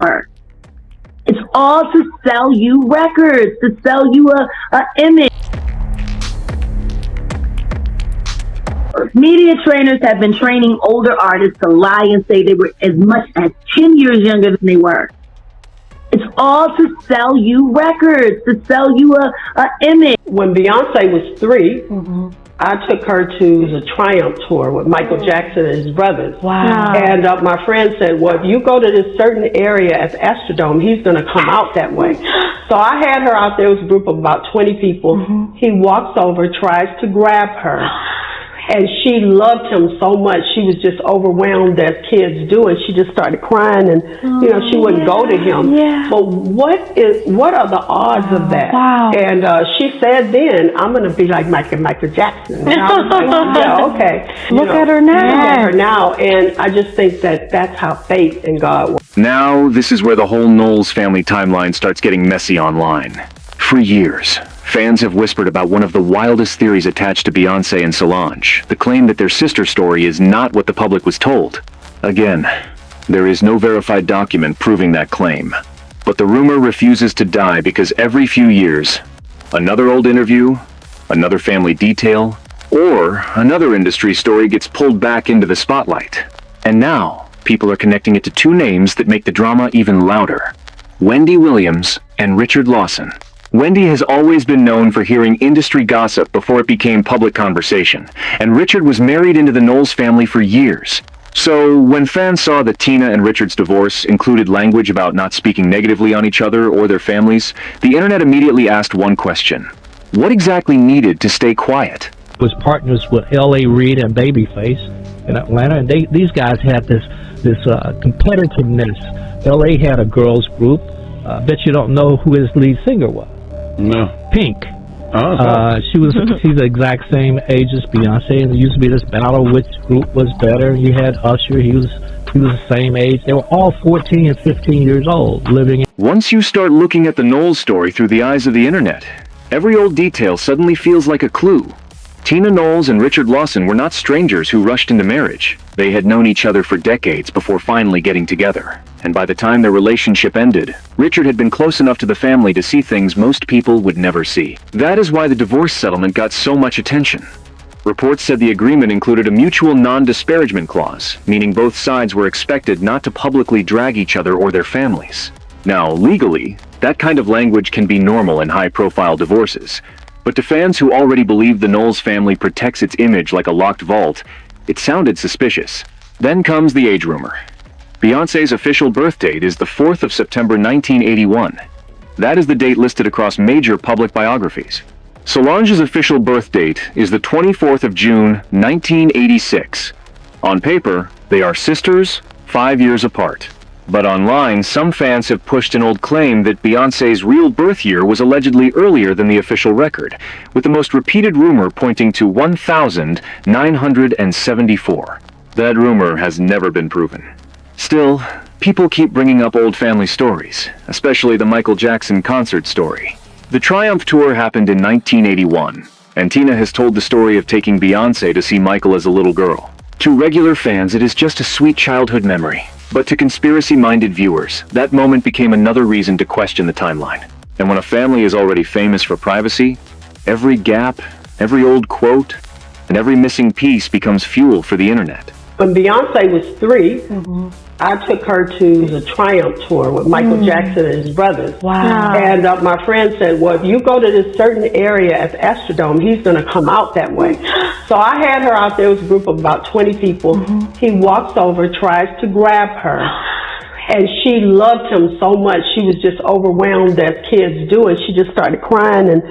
her. It's all to sell you records, to sell you a image. Media trainers have been training older artists to lie and say they were as much as 10 years younger than they were. It's all to sell you records, to sell you a image. When Beyonce was 3, I took her to the Triumph tour with Michael Jackson and his brothers. Wow. And my friend said, well, if you go to this certain area at the Astrodome, he's going to come out that way. So I had her out there with a group of about 20 people. He walks over, tries to grab her. And she loved him so much, she was just overwhelmed as kids do, and she just started crying, and she wouldn't go to him. But what are the odds of that? Wow. And she said then, I'm going to be like Michael Jackson. And I was like, yeah, okay. Look at her now. Look at her now, and I just think that that's how fate and God work. Now, this is where the whole Knowles family timeline starts getting messy online. For years, fans have whispered about one of the wildest theories attached to Beyonce and Solange, the claim that their sister story is not what the public was told. Again, there is no verified document proving that claim. But the rumor refuses to die because every few years, another old interview, another family detail, or another industry story gets pulled back into the spotlight. And now, people are connecting it to two names that make the drama even louder: Wendy Williams and Richard Lawson. Wendy has always been known for hearing industry gossip before it became public conversation, and Richard was married into the Knowles family for years. So, when fans saw that Tina and Richard's divorce included language about not speaking negatively on each other or their families, the internet immediately asked one question: what exactly needed to stay quiet? Was partners with L.A. Reid and Babyface in Atlanta, and these guys had this competitiveness. L.A. had a girls group. I bet you don't know who his lead singer was. No. Pink. Oh. She's the exact same age as Beyonce, and there used to be this battle which group was better. You had Usher, he was the same age. They were all 14 and 15 years old, living in... Once you start looking at the Knowles story through the eyes of the internet, every old detail suddenly feels like a clue. Tina Knowles and Richard Lawson were not strangers who rushed into marriage. They had known each other for decades before finally getting together. And by the time their relationship ended, Richard had been close enough to the family to see things most people would never see. That is why the divorce settlement got so much attention. Reports said the agreement included a mutual non-disparagement clause, meaning both sides were expected not to publicly drag each other or their families. Now, legally, that kind of language can be normal in high-profile divorces. But to fans who already believed the Knowles family protects its image like a locked vault, it sounded suspicious. Then comes the age rumor. Beyonce's official birth date is the 4th of September 1981. That is the date listed across major public biographies. Solange's official birth date is the 24th of June 1986. On paper, they are sisters, 5 years apart. But online, some fans have pushed an old claim that Beyonce's real birth year was allegedly earlier than the official record, with the most repeated rumor pointing to 1974. That rumor has never been proven. Still, people keep bringing up old family stories, especially the Michael Jackson concert story. The Triumph tour happened in 1981, and Tina has told the story of taking Beyonce to see Michael as a little girl. To regular fans, it is just a sweet childhood memory. But to conspiracy-minded viewers, that moment became another reason to question the timeline. And when a family is already famous for privacy, every gap, every old quote, and every missing piece becomes fuel for the internet. When Beyonce was 3, I took her to the Triumph tour with Michael Jackson and his brothers. Wow. And my friend said, well, if you go to this certain area at the Astrodome, he's going to come out that way. So I had her out there with a group of about 20 people. He walks over, tries to grab her. And she loved him so much, she was just overwhelmed as kids do, and she just started crying, and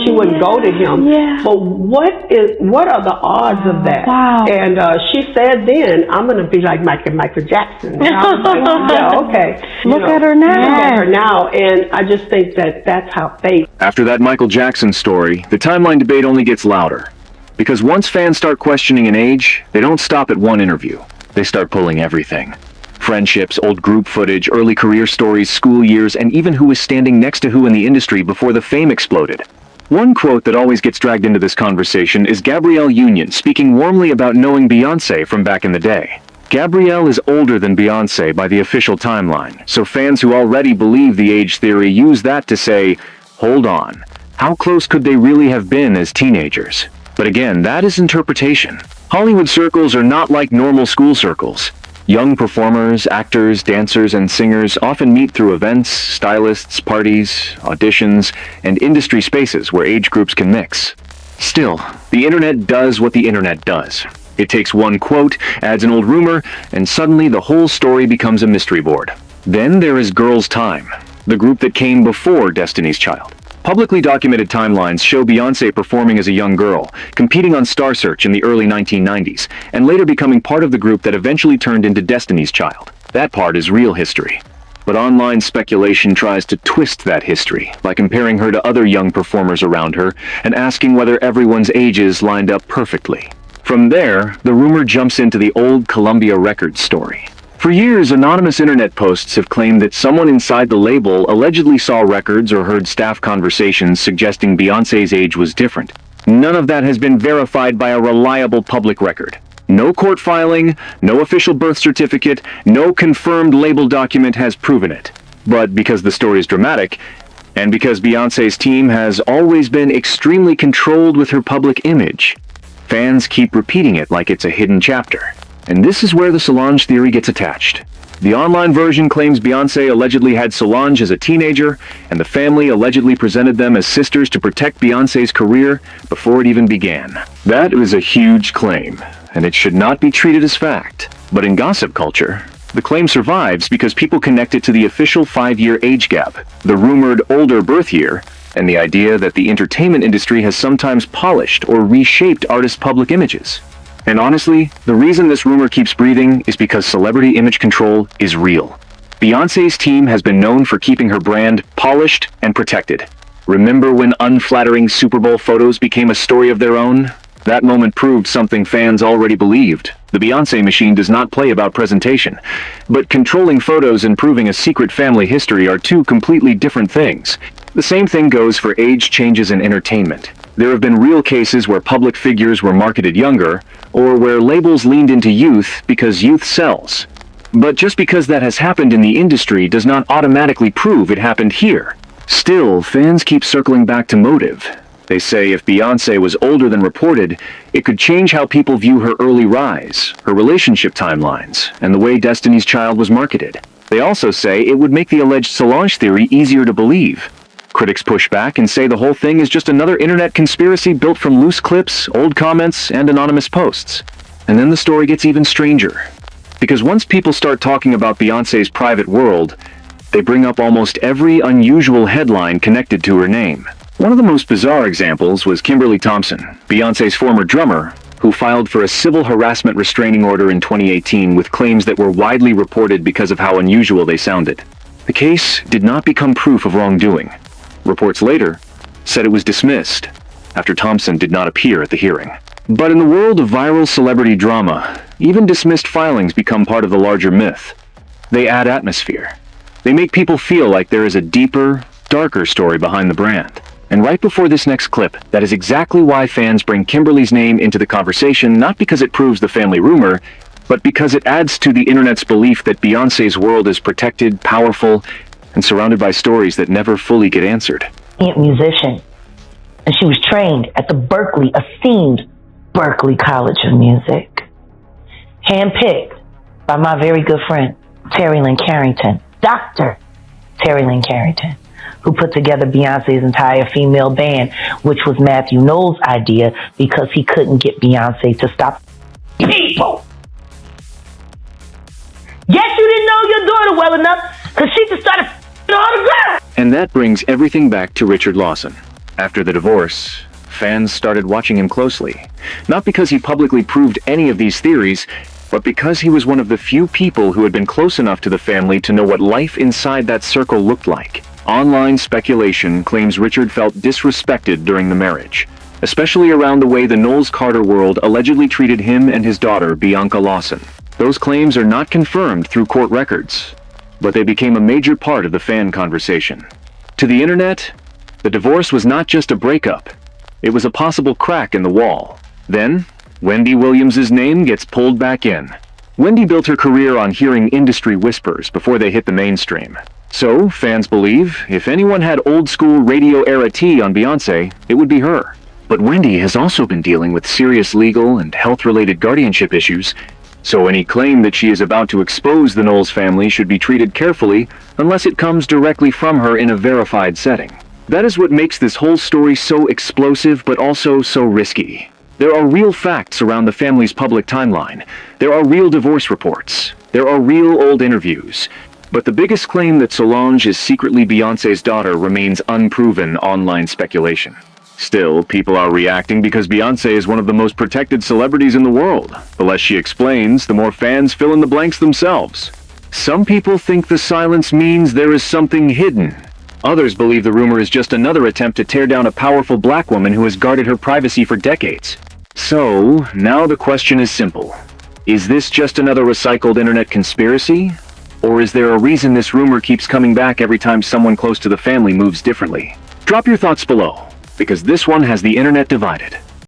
she wouldn't go to him. But what are the odds of that? Wow. And she said then, I'm going to be like Michael Jackson. And I was like, yeah, okay. Look at her now. Look at her now, and I just think that that's how fate. After that Michael Jackson story, the timeline debate only gets louder. Because once fans start questioning an age, they don't stop at one interview. They start pulling everything. Friendships, old group footage, early career stories, school years, and even who was standing next to who in the industry before the fame exploded. One quote that always gets dragged into this conversation is Gabrielle Union speaking warmly about knowing Beyonce from back in the day. Gabrielle is older than Beyonce by the official timeline, so fans who already believe the age theory use that to say, hold on, how close could they really have been as teenagers? But again, that is interpretation. Hollywood circles are not like normal school circles. Young performers, actors, dancers, and singers often meet through events, stylists, parties, auditions, and industry spaces where age groups can mix. Still, the internet does what the internet does. It takes one quote, adds an old rumor, and suddenly the whole story becomes a mystery board. Then there is Girls' Tyme, the group that came before Destiny's Child. Publicly documented timelines show Beyonce performing as a young girl, competing on Star Search in the early 1990s, and later becoming part of the group that eventually turned into Destiny's Child. That part is real history. But online speculation tries to twist that history by comparing her to other young performers around her and asking whether everyone's ages lined up perfectly. From there, the rumor jumps into the old Columbia Records story. For years, anonymous internet posts have claimed that someone inside the label allegedly saw records or heard staff conversations suggesting Beyoncé's age was different. None of that has been verified by a reliable public record. No court filing, no official birth certificate, no confirmed label document has proven it. But because the story is dramatic, and because Beyoncé's team has always been extremely controlled with her public image, fans keep repeating it like it's a hidden chapter. And this is where the Solange theory gets attached. The online version claims Beyoncé allegedly had Solange as a teenager, and the family allegedly presented them as sisters to protect Beyoncé's career before it even began. That is a huge claim, and it should not be treated as fact. But in gossip culture, the claim survives because people connect it to the official 5-year age gap, the rumored older birth year, and the idea that the entertainment industry has sometimes polished or reshaped artists' public images. And honestly, the reason this rumor keeps breathing is because celebrity image control is real. Beyoncé's team has been known for keeping her brand polished and protected. Remember when unflattering Super Bowl photos became a story of their own? That moment proved something fans already believed. The Beyoncé machine does not play about presentation. But controlling photos and proving a secret family history are two completely different things. The same thing goes for age changes in entertainment. There have been real cases where public figures were marketed younger, or where labels leaned into youth because youth sells. But just because that has happened in the industry does not automatically prove it happened here. Still, fans keep circling back to motive. They say if Beyoncé was older than reported, it could change how people view her early rise, her relationship timelines, and the way Destiny's Child was marketed. They also say it would make the alleged Solange theory easier to believe. Critics push back and say the whole thing is just another internet conspiracy built from loose clips, old comments, and anonymous posts. And then the story gets even stranger. Because once people start talking about Beyoncé's private world, they bring up almost every unusual headline connected to her name. One of the most bizarre examples was Kimberly Thompson, Beyoncé's former drummer, who filed for a civil harassment restraining order in 2018 with claims that were widely reported because of how unusual they sounded. The case did not become proof of wrongdoing. Reports later said it was dismissed after Thompson did not appear at the hearing. But in the world of viral celebrity drama, even dismissed filings become part of the larger myth. They add atmosphere. They make people feel like there is a deeper, darker story behind the brand. And right before this next clip, that is exactly why fans bring Kimberly's name into the conversation, not because it proves the family rumor, but because it adds to the internet's belief that Beyoncé's world is protected, powerful, and surrounded by stories that never fully get answered. Musician, and she was trained at the esteemed Berklee College of Music. Handpicked by my very good friend, Terry Lynn Carrington, Dr. Terry Lynn Carrington, who put together Beyonce's entire female band, which was Matthew Knowles' idea because he couldn't get Beyonce to stop people. Yes, you didn't know your daughter well enough because she just started autographs. And that brings everything back to Richard Lawson. After the divorce, fans started watching him closely. Not because he publicly proved any of these theories, but because he was one of the few people who had been close enough to the family to know what life inside that circle looked like. Online speculation claims Richard felt disrespected during the marriage, especially around the way the Knowles Carter world allegedly treated him and his daughter, Bianca Lawson. Those claims are not confirmed through court records, but they became a major part of the fan conversation. To the internet, the divorce was not just a breakup. It was a possible crack in the wall. Then, Wendy Williams' name gets pulled back in. Wendy built her career on hearing industry whispers before they hit the mainstream. So, fans believe, if anyone had old-school radio-era tea on Beyonce, it would be her. But Wendy has also been dealing with serious legal and health-related guardianship issues, so any claim that she is about to expose the Knowles family should be treated carefully unless it comes directly from her in a verified setting. That is what makes this whole story so explosive but also so risky. There are real facts around the family's public timeline. There are real divorce reports. There are real old interviews. But the biggest claim that Solange is secretly Beyoncé's daughter remains unproven online speculation. Still, people are reacting because Beyonce is one of the most protected celebrities in the world. The less she explains, the more fans fill in the blanks themselves. Some people think the silence means there is something hidden. Others believe the rumor is just another attempt to tear down a powerful black woman who has guarded her privacy for decades. So, now the question is simple. Is this just another recycled internet conspiracy? Or is there a reason this rumor keeps coming back every time someone close to the family moves differently? Drop your thoughts below, because this one has the internet divided.